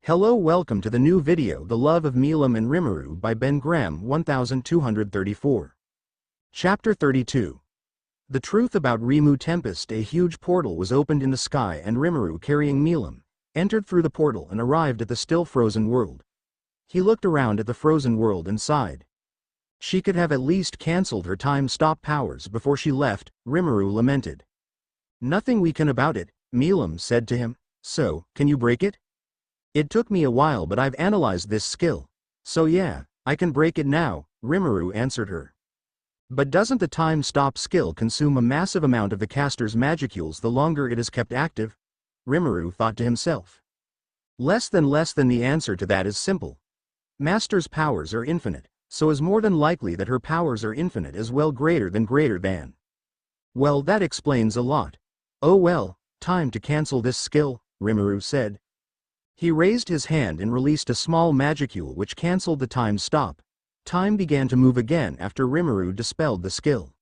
Hello, welcome to the new video The Love of Milim and Rimuru by BenGrem1234. Chapter 32. The truth about Remu. Tempest. A huge portal was opened in the sky and Rimuru, carrying Milim, entered through the portal and arrived at the still frozen world. He looked around at the frozen world and sighed. She could have at least cancelled her time-stop powers before she left, Rimuru lamented. Nothing we can about it, Milim said to him. So, can you break it? It took me a while, but I've analyzed this skill. So yeah, I can break it now, Rimuru answered her. But doesn't the time-stop skill consume a massive amount of the caster's magicules the longer it is kept active? Rimuru thought to himself. Less than the answer to that is simple. Master's powers are infinite, so is more than likely that her powers are infinite as well, greater than. Well, that explains a lot. Oh well, time to cancel this skill, Rimuru said. He raised his hand and released a small magicule which cancelled the time stop. Time began to move again after Rimuru dispelled the skill.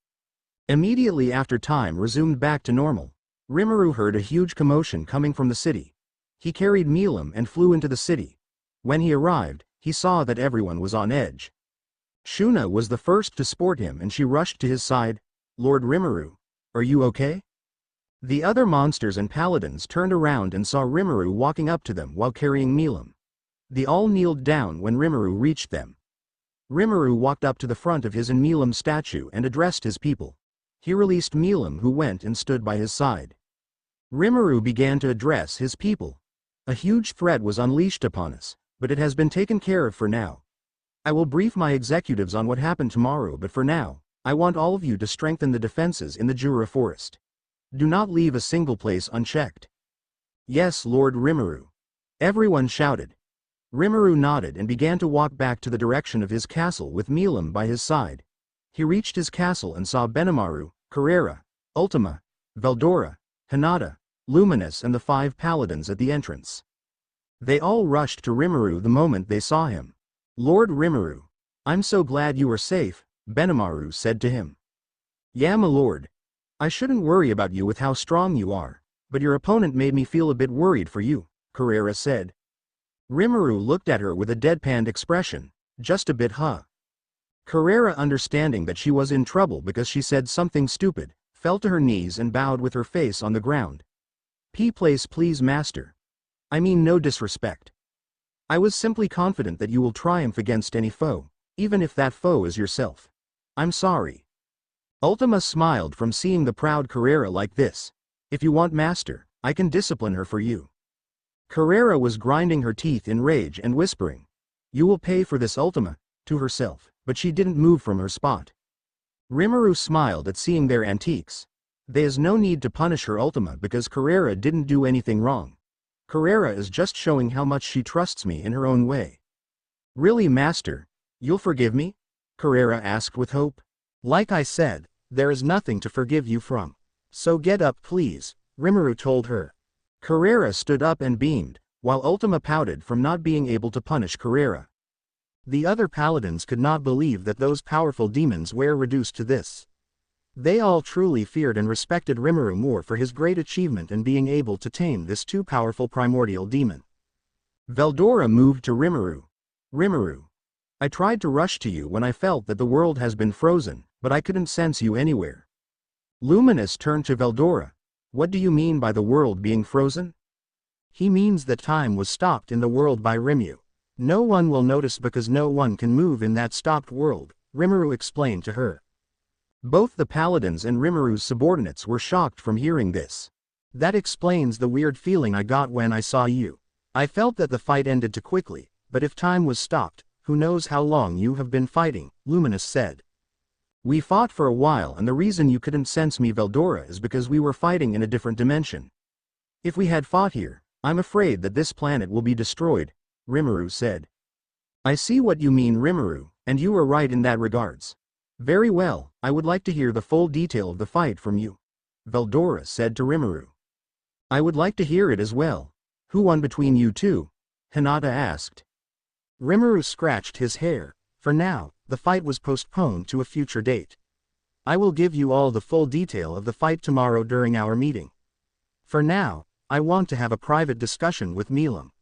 Immediately after time resumed back to normal, Rimuru heard a huge commotion coming from the city. He carried Milim and flew into the city. When he arrived, he saw that everyone was on edge. Shuna was the first to spot him and she rushed to his side. Lord Rimuru, are you okay? The other monsters and paladins turned around and saw Rimuru walking up to them while carrying Milim. They all kneeled down when Rimuru reached them. Rimuru walked up to the front of his and Milim statue and addressed his people. He released Milim, who went and stood by his side. Rimuru began to address his people. A huge threat was unleashed upon us, but it has been taken care of for now. I will brief my executives on what happened tomorrow, but for now, I want all of you to strengthen the defenses in the Jura forest. Do not leave a single place unchecked. Yes, Lord Rimuru. Everyone shouted. Rimuru nodded and began to walk back to the direction of his castle with Milim by his side. He reached his castle and saw Benimaru, Carrera, Ultima, Veldora, Hinata, Luminous and the 5 paladins at the entrance. They all rushed to Rimuru the moment they saw him. Lord Rimuru, I'm so glad you are safe, Benimaru said to him. Yeah, my lord. I shouldn't worry about you with how strong you are, but your opponent made me feel a bit worried for you, Carrera said. Rimuru looked at her with a deadpanned expression, just a bit, huh? Carrera, understanding that she was in trouble because she said something stupid, fell to her knees and bowed with her face on the ground. Place please, master. I mean no disrespect. I was simply confident that you will triumph against any foe, even if that foe is yourself. I'm sorry. Ultima smiled from seeing the proud Carrera like this. If you want, master, I can discipline her for you. Carrera was grinding her teeth in rage and whispering, "You will pay for this, Ultima," to herself, but she didn't move from her spot. Rimuru smiled at seeing their antics. There is no need to punish her, Ultima, because Carrera didn't do anything wrong. Carrera is just showing how much she trusts me in her own way. Really, master, you'll forgive me? Carrera asked with hope. Like I said, there is nothing to forgive you from. So get up, please, Rimuru told her. Carrera stood up and beamed, while Ultima pouted from not being able to punish Carrera. The other paladins could not believe that those powerful demons were reduced to this. They all truly feared and respected Rimuru more for his great achievement in being able to tame this too powerful primordial demon. Veldora moved to Rimuru. Rimuru, I tried to rush to you when I felt that the world has been frozen, but I couldn't sense you anywhere. Luminous turned to Veldora. What do you mean by the world being frozen? He means that time was stopped in the world by Remu. No one will notice because no one can move in that stopped world, Rimuru explained to her. Both the paladins and Rimuru's subordinates were shocked from hearing this. That explains the weird feeling I got when I saw you. I felt that the fight ended too quickly, but if time was stopped, who knows how long you have been fighting, Luminous said. We fought for a while, and the reason you couldn't sense me, Veldora, is because we were fighting in a different dimension. If we had fought here, I'm afraid that this planet will be destroyed, Rimuru said. I see what you mean, Rimuru, and you are right in that regards. Very well, I would like to hear the full detail of the fight from you, Veldora said to Rimuru. I would like to hear it as well. Who won between you two? Hinata asked. Rimuru scratched his hair. For now, the fight was postponed to a future date. I will give you all the full detail of the fight tomorrow during our meeting. For now, I want to have a private discussion with Milim.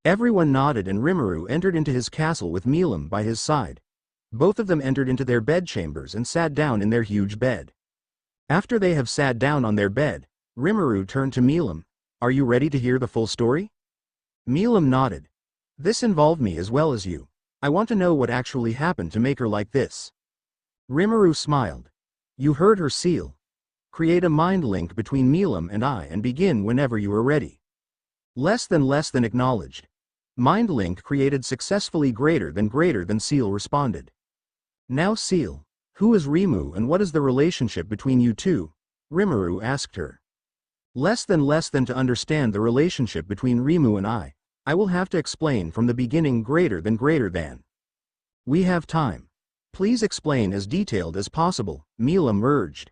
Everyone nodded and Rimuru entered into his castle with Milim by his side. Both of them entered into their bedchambers and sat down in their huge bed. After they have sat down on their bed, Rimuru turned to Milim. Are you ready to hear the full story? Milim nodded. This involved me as well as you. I want to know what actually happened to make her like this. Rimuru smiled. You heard her seal. Create a mind link between Milim and I and begin whenever you are ready. Less than acknowledged. Mind link created successfully greater than Seal responded. Now Seal, who is Remu and what is the relationship between you two? Rimuru asked her. Less than to understand the relationship between Remu and I will have to explain from the beginning greater than. We have time. Please explain as detailed as possible, Milim urged.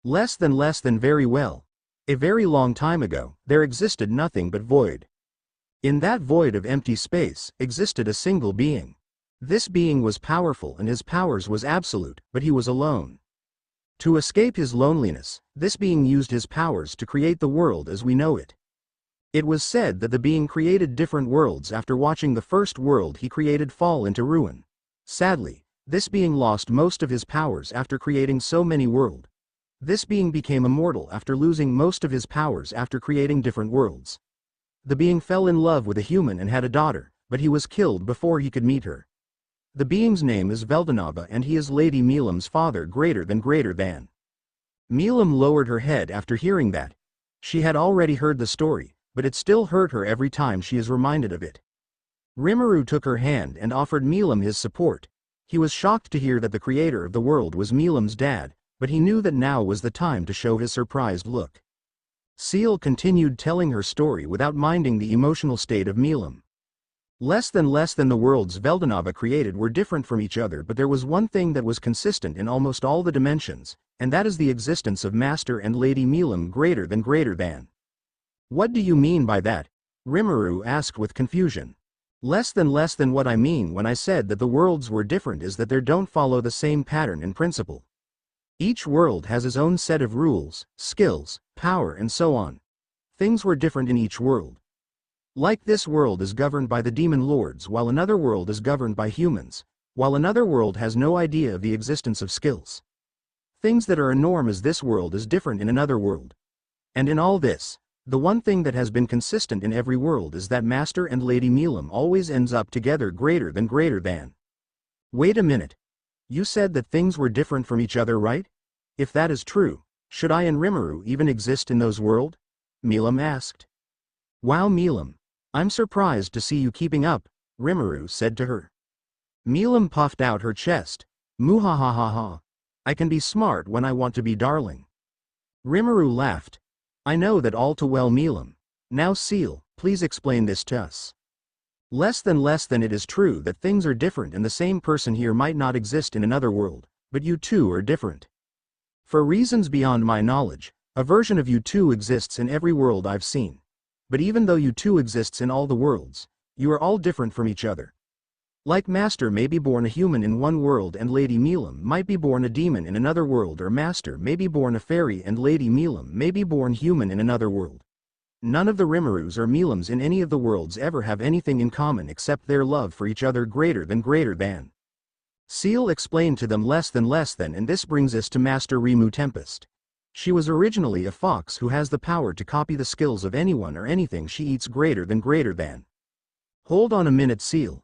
Less than very well. A very long time ago, there existed nothing but void. In that void of empty space, existed a single being. This being was powerful and his powers was absolute, but he was alone. To escape his loneliness, this being used his powers to create the world as we know it. It was said that the being created different worlds after watching the first world he created fall into ruin. Sadly, this being lost most of his powers after creating so many worlds. This being became immortal after losing most of his powers after creating different worlds. The being fell in love with a human and had a daughter, but he was killed before he could meet her. The being's name is Veldanava and he is Lady Milim's father greater than. Milim lowered her head after hearing that. She had already heard the story, but it still hurt her every time she is reminded of it. Rimuru took her hand and offered Milim his support. He was shocked to hear that the creator of the world was Milim's dad, but he knew that now was the time to show his surprised look. Seal continued telling her story without minding the emotional state of Milim. Less than the worlds Veldanava created were different from each other, but there was one thing that was consistent in almost all the dimensions, and that is the existence of Master and Lady Milim greater than. What do you mean by that? Rimuru asked with confusion. Less than what I mean when I said that the worlds were different is that they don't follow the same pattern and principle. Each world has its own set of rules, skills, power and so on. Things were different in each world. Like this world is governed by the demon lords while another world is governed by humans, while another world has no idea of the existence of skills. Things that are a norm as this world is different in another world. And in all this, the one thing that has been consistent in every world is that Master and Lady Milim always ends up together greater than. Wait a minute. You said that things were different from each other, right? If that is true, should I and Rimuru even exist in those worlds? Milim asked. Wow Milim, I'm surprised to see you keeping up, Rimuru said to her. Milim puffed out her chest. Muhahahaha. I can be smart when I want to be, darling. Rimuru laughed. I know that all too well Milim. Now Seal, please explain this to us. Less than it is true that things are different and the same person here might not exist in another world, but you two are different. For reasons beyond my knowledge, a version of you two exists in every world I've seen. But even though you two exists in all the worlds, you are all different from each other. Like Master may be born a human in one world and Lady Milim might be born a demon in another world, or Master may be born a fairy and Lady Milim may be born human in another world. None of the Rimurus or Milims in any of the worlds ever have anything in common except their love for each other greater than. Seal explained to them less than, and this brings us to Master Remu Tempest. She was originally a fox who has the power to copy the skills of anyone or anything she eats greater than. Hold on a minute Seal.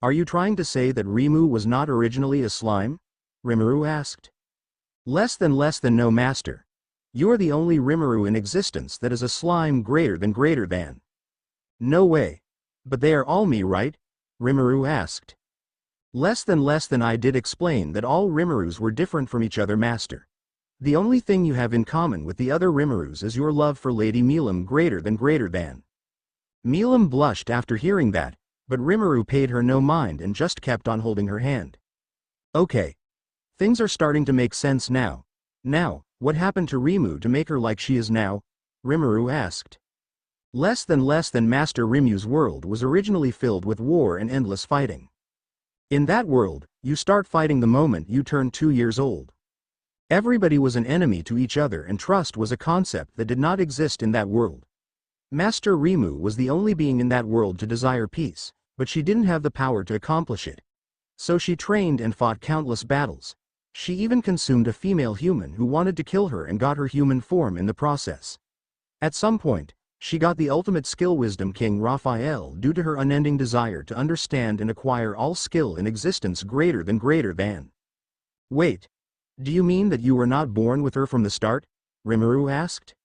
Are you trying to say that Remu was not originally a slime? Rimuru asked. Less than no Master. You're the only Rimuru in existence that is a slime greater than. No way. But they are all me, right? Rimuru asked. Less than I did explain that all Rimurus were different from each other, Master. The only thing you have in common with the other Rimurus is your love for Lady Milim greater than. Milim blushed after hearing that, but Rimuru paid her no mind and just kept on holding her hand. Okay. Things are starting to make sense now. Now, what happened to Remu to make her like she is now? Rimuru asked. Less than Master Remu's world was originally filled with war and endless fighting. In that world, you start fighting the moment you turn 2 years old. Everybody was an enemy to each other and trust was a concept that did not exist in that world. Master Remu was the only being in that world to desire peace, but she didn't have the power to accomplish it. So she trained and fought countless battles. She even consumed a female human who wanted to kill her and got her human form in the process. At some point, she got the ultimate skill wisdom King Raphael due to her unending desire to understand and acquire all skill in existence greater than. Wait. Do you mean that you were not born with her from the start? Rimuru asked.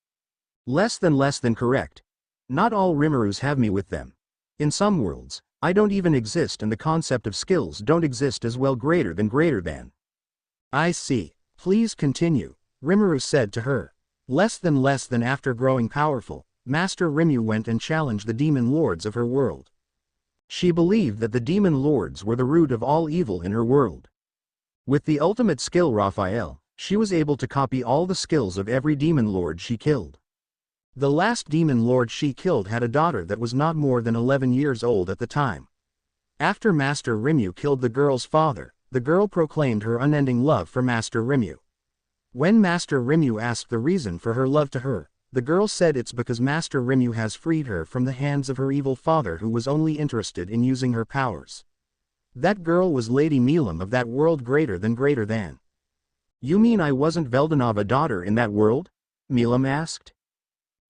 Less than correct. Not all Rimurus have me with them. In some worlds, I don't even exist and the concept of skills don't exist as well greater than. I see. Please continue, Rimuru said to her. Less than after growing powerful, Master Remu went and challenged the demon lords of her world. She believed that the demon lords were the root of all evil in her world. With the ultimate skill Raphael, she was able to copy all the skills of every demon lord she killed. The last demon lord she killed had a daughter that was not more than 11 years old at the time. After Master Remu killed the girl's father, the girl proclaimed her unending love for Master Remu. When Master Remu asked the reason for her love to her, the girl said it's because Master Remu has freed her from the hands of her evil father who was only interested in using her powers. That girl was Lady Milim of that world greater than. You mean I wasn't Veldanava daughter in that world? Milim asked.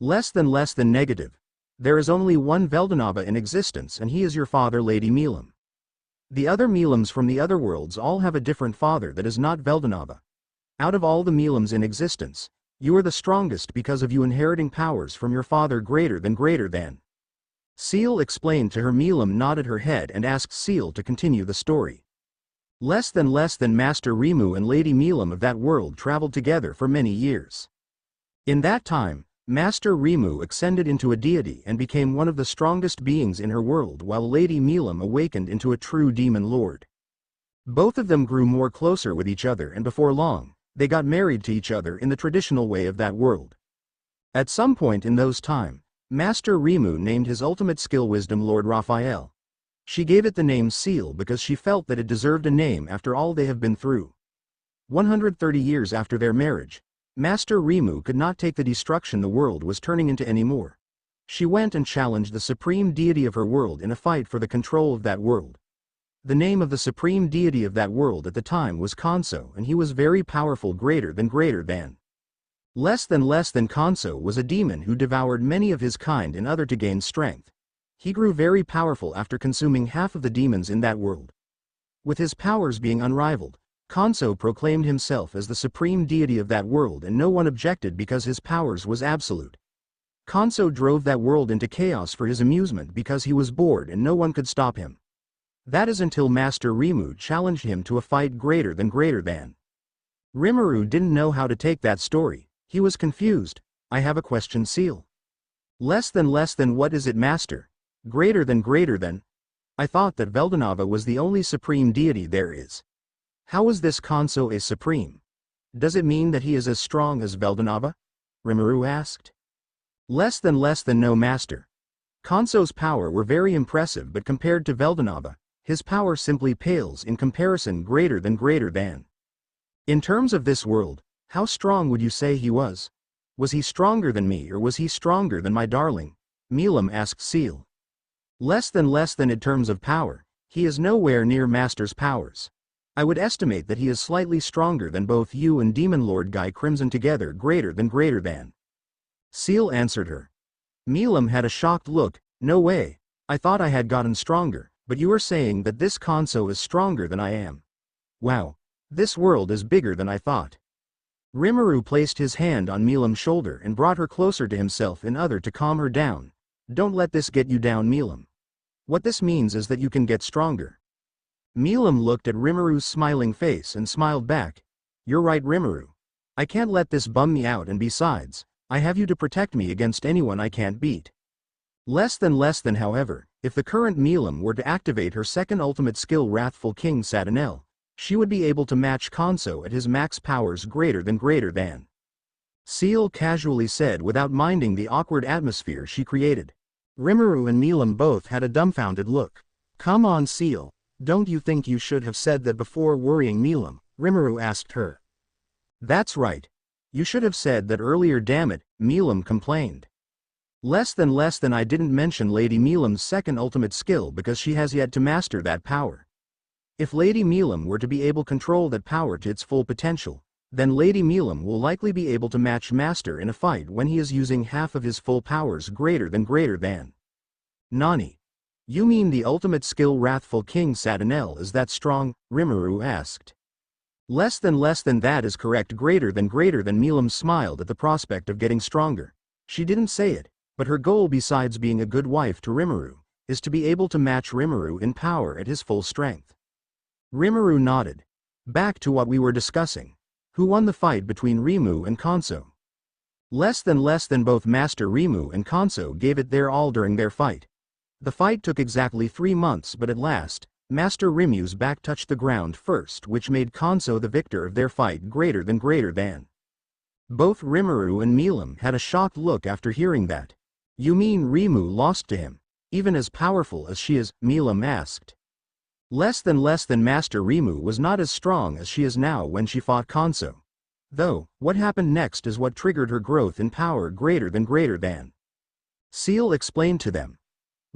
Less than negative. There is only one Veldanava in existence and he is your father Lady Milim. The other Milims from the other worlds all have a different father that is not Veldanava. Out of all the Milims in existence, you are the strongest because of you inheriting powers from your father greater than. Seal explained to her. Milim nodded her head and asked Seal to continue the story. Less than Master Remu and Lady Milim of that world traveled together for many years. In that time, Master Remu ascended into a deity and became one of the strongest beings in her world while Lady Milim awakened into a true demon lord. Both of them grew more closer with each other and before long, they got married to each other in the traditional way of that world. At some point in those time, Master Remu named his ultimate skill wisdom Lord Raphael. She gave it the name Seal because she felt that it deserved a name after all they have been through. 130 years after their marriage, Master Remu could not take the destruction the world was turning into anymore. She went and challenged the supreme deity of her world in a fight for the control of that world. The name of the supreme deity of that world at the time was Kanso and he was very powerful greater than. Less than Kanso was a demon who devoured many of his kind in order to gain strength. He grew very powerful after consuming half of the demons in that world. With his powers being unrivaled, Kanso proclaimed himself as the supreme deity of that world and no one objected because his powers was absolute. Kanso drove that world into chaos for his amusement because he was bored and no one could stop him. That is until Master Remu challenged him to a fight greater than. Rimuru didn't know how to take that story. He was confused. I have a question Seal. Less than what is it Master? Greater than? I thought that Veldanava was the only supreme deity there is. How is this Kanso a supreme? Does it mean that he is as strong as Veldanava? Rimuru asked. Less than no Master. Kanso's power were very impressive but compared to Veldanava, his power simply pales in comparison greater than. In terms of this world, how strong would you say he was? Was he stronger than me or was he stronger than my darling? Milim asked Seal. Less than in terms of power, he is nowhere near Master's powers. I would estimate that he is slightly stronger than both you and Demon Lord Guy Crimson together greater than. Seal answered her. Milim had a shocked look. No way, I thought I had gotten stronger, but you are saying that this Kanso is stronger than I am. Wow, this world is bigger than I thought. Rimuru placed his hand on Milim's shoulder and brought her closer to himself in order to calm her down. Don't let this get you down Milim. What this means is that you can get stronger. Milim looked at Rimuru's smiling face and smiled back. You're right Rimuru. I can't let this bum me out and besides, I have you to protect me against anyone I can't beat. Less than however, if the current Milim were to activate her second ultimate skill Wrathful King Satanel, she would be able to match Kanso at his max powers greater than. Seal casually said without minding the awkward atmosphere she created. Rimuru and Milim both had a dumbfounded look. Come on Seal, don't you think you should have said that before worrying Milim? Rimuru asked her. That's right. You should have said that earlier damn it, Milim complained. Less than I didn't mention Lady Milim's second ultimate skill because she has yet to master that power. If Lady Milim were to be able to control that power to its full potential, then Lady Milim will likely be able to match Master in a fight when he is using half of his full powers greater than. Nani? You mean the ultimate skill Wrathful King Satanel is that strong? Rimuru asked. Less than that is correct. Greater than Milim smiled at the prospect of getting stronger. She didn't say it, but her goal besides being a good wife to Rimuru, is to be able to match Rimuru in power at his full strength. Rimuru nodded. Back to what we were discussing. Who won the fight between Remu and Kanso? Less than both Master Remu and Kanso gave it their all during their fight. The fight took exactly 3 months, but at last, Master Remu's back touched the ground first, which made Kanso the victor of their fight greater than. Both Rimuru and Milim had a shocked look after hearing that. You mean Remu lost to him, even as powerful as she is? Milim asked. Less than Master Remu was not as strong as she is now when she fought Kanso. Though, what happened next is what triggered her growth in power greater than. Seal explained to them.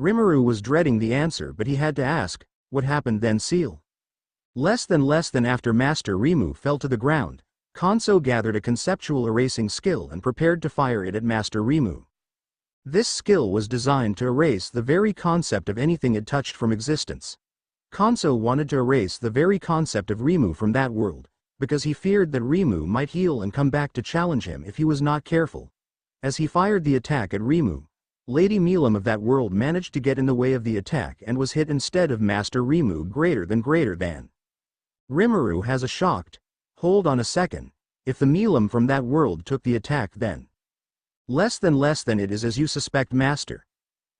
Rimuru was dreading the answer, but he had to ask, what happened then? Seal? Less than after Master Remu fell to the ground, Kanso gathered a conceptual erasing skill and prepared to fire it at Master Remu. This skill was designed to erase the very concept of anything it touched from existence. Kanso wanted to erase the very concept of Remu from that world, because he feared that Remu might heal and come back to challenge him if he was not careful. As he fired the attack at Remu, Lady Milim of that world managed to get in the way of the attack and was hit instead of Master Remu greater than. Rimuru has a shocked, hold on a second, if the Milim from that world took the attack then. Less than it is as you suspect, Master.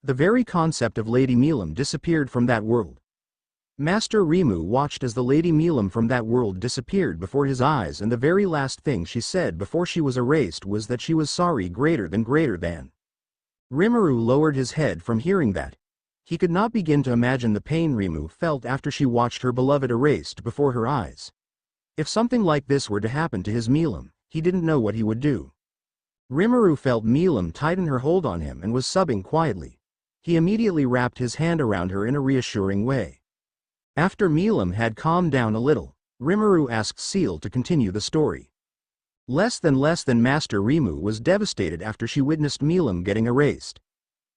The very concept of Lady Milim disappeared from that world. Master Remu watched as the Lady Milim from that world disappeared before his eyes, and the very last thing she said before she was erased was that she was sorry greater than. Rimuru lowered his head from hearing that. He could not begin to imagine the pain Remu felt after she watched her beloved erased before her eyes. If something like this were to happen to his Milim, he didn't know what he would do. Rimuru felt Milim tighten her hold on him and was sobbing quietly. He immediately wrapped his hand around her in a reassuring way. After Milim had calmed down a little, Rimuru asked Seal to continue the story. Less than Master Remu was devastated after she witnessed Milim getting erased.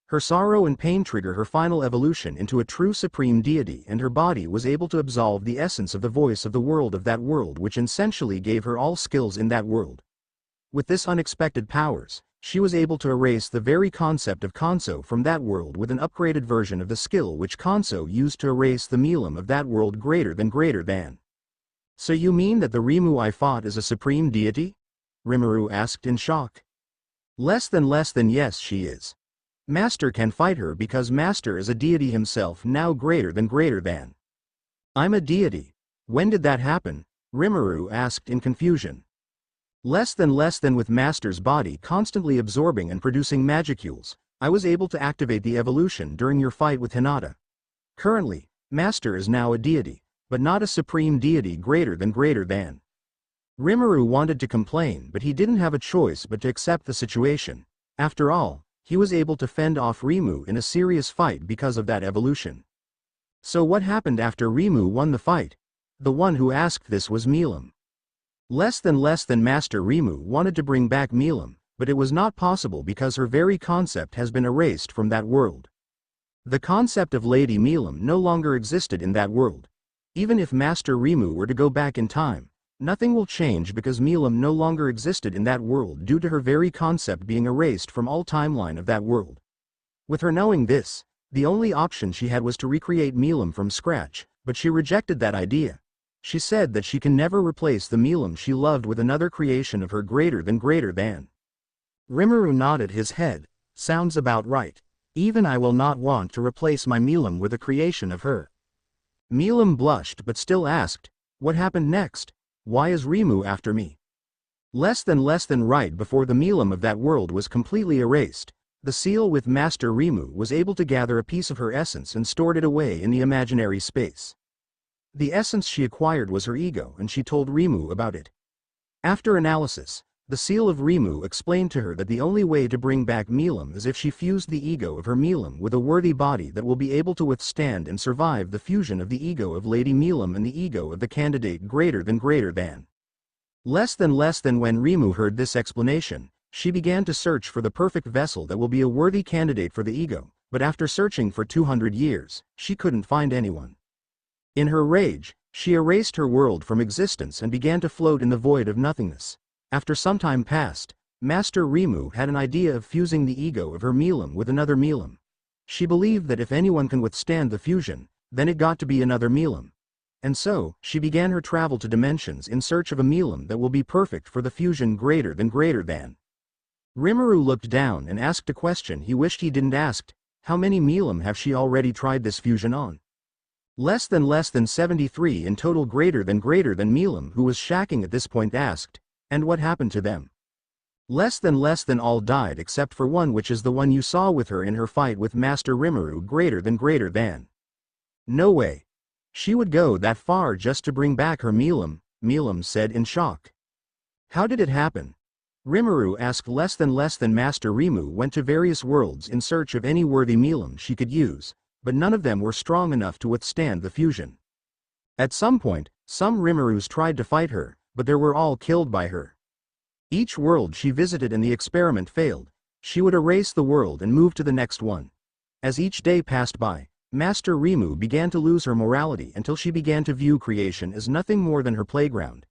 Her sorrow and pain trigger her final evolution into a true supreme deity, and her body was able to absorb the essence of the voice of the world of that world, which essentially gave her all skills in that world. With this unexpected powers, she was able to erase the very concept of Kanso from that world with an upgraded version of the skill which Kanso used to erase the Milim of that world greater than. So you mean that the Remu I fought is a supreme deity? Rimuru asked in shock. Less than yes, she is. Master can fight her because Master is a deity himself, now greater than. I'm a deity. When did that happen? Rimuru asked in confusion. Less than with Master's body constantly absorbing and producing magicules, I was able to activate the evolution during your fight with Hinata. Currently, Master is now a deity, but not a supreme deity greater than. Rimuru wanted to complain, but he didn't have a choice but to accept the situation. After all, he was able to fend off Remu in a serious fight because of that evolution. So what happened after Remu won the fight? The one who asked this was Milim. Less than Master Remu wanted to bring back Milim, but it was not possible because her very concept has been erased from that world. The concept of Lady Milim no longer existed in that world. Even if Master Remu were to go back in time, nothing will change because Milim no longer existed in that world due to her very concept being erased from all timeline of that world. With her knowing this, the only option she had was to recreate Milim from scratch, but she rejected that idea. She said that she can never replace the Milim she loved with another creation of her greater than. Rimuru nodded his head. Sounds about right. Even I will not want to replace my Milim with a creation of her. Milim blushed but still asked, what happened next? Why is Remu after me? Less than right before the Milim of that world was completely erased, the seal with Master Remu was able to gather a piece of her essence and stored it away in the imaginary space. The essence she acquired was her ego, and she told Remu about it. After analysis, The seal of Remu explained to her that the only way to bring back Milim is if she fused the ego of her Milim with a worthy body that will be able to withstand and survive the fusion of the ego of Lady Milim and the ego of the candidate greater than. Less than when Remu heard this explanation, she began to search for the perfect vessel that will be a worthy candidate for the ego, but after searching for 200 years, she couldn't find anyone. In her rage, she erased her world from existence and began to float in the void of nothingness. After some time passed, Master Remu had an idea of fusing the ego of her Milim with another Milim. She believed that if anyone can withstand the fusion, then it got to be another Milim. And so, she began her travel to dimensions in search of a Milim that will be perfect for the fusion greater than. Rimuru looked down and asked a question he wished he didn't ask. How many Milim have she already tried this fusion on? Less than 73 in total. Greater than Milim, who was shacking at this point, asked. And what happened to them? Less than all died except for one, which is the one you saw with her in her fight with Master Rimuru. Greater than. No way. She would go that far just to bring back her Milim, Milim said in shock. How did it happen? Rimuru asked. Less than Master Remu went to various worlds in search of any worthy Milim she could use, but none of them were strong enough to withstand the fusion. At some point, some Rimurus tried to fight her, but they were all killed by her. Each world she visited and the experiment failed, she would erase the world and move to the next one. As each day passed by, Master Remu began to lose her morality until she began to view creation as nothing more than her playground.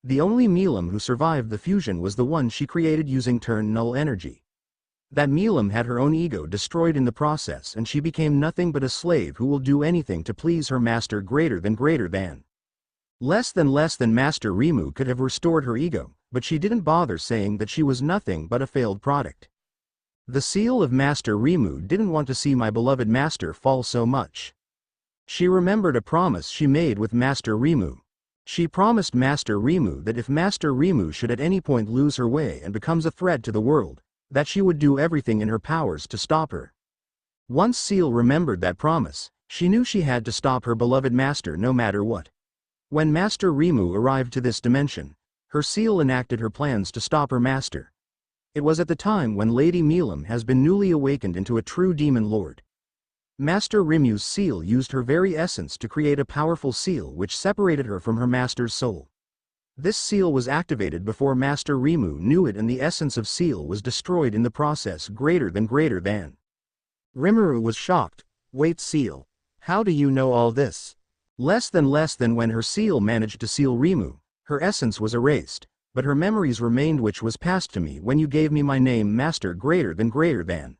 The only Milim who survived the fusion was the one she created using turn null energy. That Milim had her own ego destroyed in the process, and she became nothing but a slave who will do anything to please her master. Greater than. Less than Master Remu could have restored her ego, but she didn't bother saying that she was nothing but a failed product. The seal of Master Remu didn't want to see my beloved master fall so much. She remembered a promise she made with Master Remu. She promised Master Remu that if Master Remu should at any point lose her way and becomes a threat to the world, that she would do everything in her powers to stop her. Once Seal remembered that promise, she knew she had to stop her beloved master no matter what. When Master Remu arrived to this dimension, her seal enacted her plans to stop her master. It was at the time when Lady Milim has been newly awakened into a true demon lord. Master Remu's seal used her very essence to create a powerful seal which separated her from her master's soul. This seal was activated before Master Remu knew it, and the essence of seal was destroyed in the process. Greater than. Rimuru was shocked. Wait, seal. How do you know all this? Less than when her seal managed to seal Remu, her essence was erased, but her memories remained, which was passed to me when you gave me my name, Master. Greater than.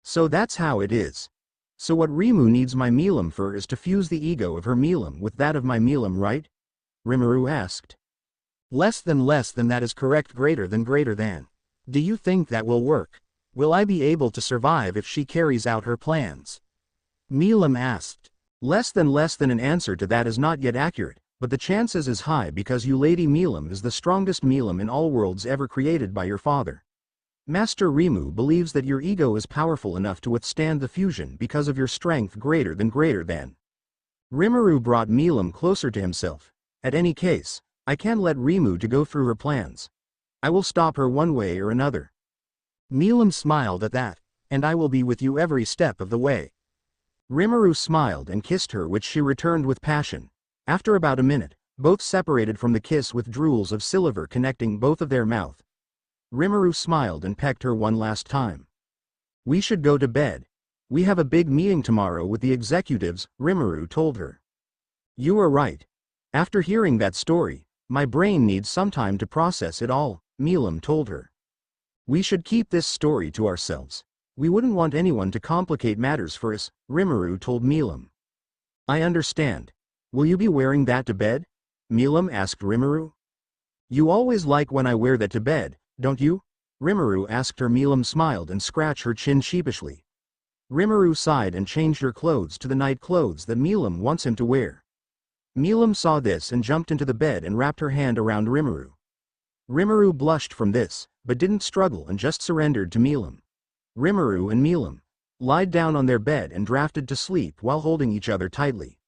So that's how it is. So what Remu needs my Milim for is to fuse the ego of her Milim with that of my Milim, right? Rimuru asked. Less than that is correct. Greater than. Do you think that will work? Will I be able to survive if she carries out her plans? Milim asked. Less than an answer to that is not yet accurate, but the chances is high because you, Lady Milim, is the strongest Milim in all worlds ever created by your father. Master Remu believes that your ego is powerful enough to withstand the fusion because of your strength. Greater than. Rimuru brought Milim closer to himself. At any case, I can't let Remu to go through her plans. I will stop her one way or another. Milim smiled at that, and I will be with you every step of the way. Rimuru smiled and kissed her, which she returned with passion. After about a minute, both separated from the kiss with drools of silver connecting both of their mouth. Rimuru smiled and pecked her one last time. We should go to bed. We have a big meeting tomorrow with the executives, Rimuru told her. You are right. After hearing that story, my brain needs some time to process it all, Milim told her. We should keep this story to ourselves. We wouldn't want anyone to complicate matters for us, Rimuru told Milim. I understand. Will you be wearing that to bed? Milim asked Rimuru. You always like when I wear that to bed, don't you? Rimuru asked her. Milim smiled and scratched her chin sheepishly. Rimuru sighed and changed her clothes to the night clothes that Milim wants him to wear. Milim saw this and jumped into the bed and wrapped her hand around Rimuru. Rimuru blushed from this, but didn't struggle and just surrendered to Milim. Rimuru and Milim lied down on their bed and drifted to sleep while holding each other tightly.